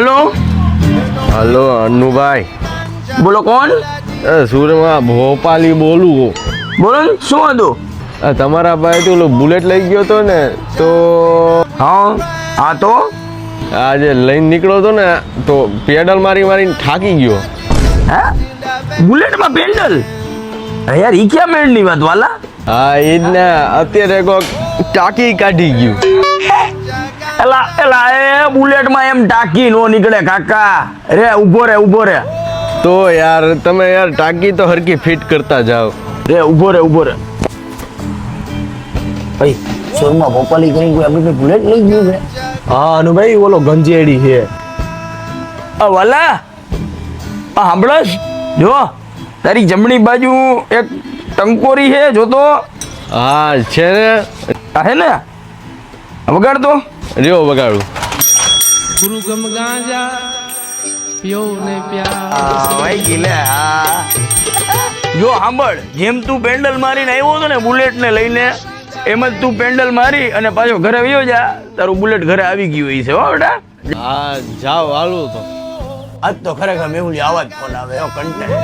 Hello hello અન્નુભાઈ, બોલો કોણ? સુરમાં ભોપાલી બોલું. બોલો ને, શું હતું? તમારા ભાઈ ઓલો બુલેટ લઈ ગયો હતો ને, તો હા તો આજે લઈને નીકળ્યો હતો ને, તો પેડલ મારીને થાકી ગયો. હે બુલેટમાં પેન્ડલ? યાર ઈ ક્યાં મેળની વાત વાલા? હા એ જ ને, અત્યારે કોક ટાંકી કાઢી ગયું. એલા એ બુલેટમાં એમ ટાંકી નો નીકળે કાકા. રે ઊભો રે. તો યાર તમે યાર ટાંકી તો હરકી ફિટ કરતા જાઓ. રે ઊભો રે ભાઈ. શોરમાં ભોપાલી કરી કોઈ આપણે બુલેટ લઈ ગયું છે? હા અનુભાઈ, ઓલો ગંજેડી છે. વાલા સાંભળસ, જો તારી જમણી બાજુ એક ટંકોરી છે, જોતો. હા છે ને, હે ને, વગાડ તો. રહ્યો બગાડું. ગુરુ ગમ ગાંજા પિયો ને પ્યાર. ભાઈ ગીલે હા. જો સાંભળ, જેમ તું પેન્ડલ મારીને આવ્યો હતો ને બુલેટ ને લઈને, એમ જ તું પેન્ડલ મારી અને પાછો ઘરે વયો જા. તારું બુલેટ ઘરે આવી ગયું હોય છે હો બેટા. હા જાઓ હાલું તો. આજ તો ખરેખર મેહુલી આવા જ ફોન આવે કન્ટેન્ટ.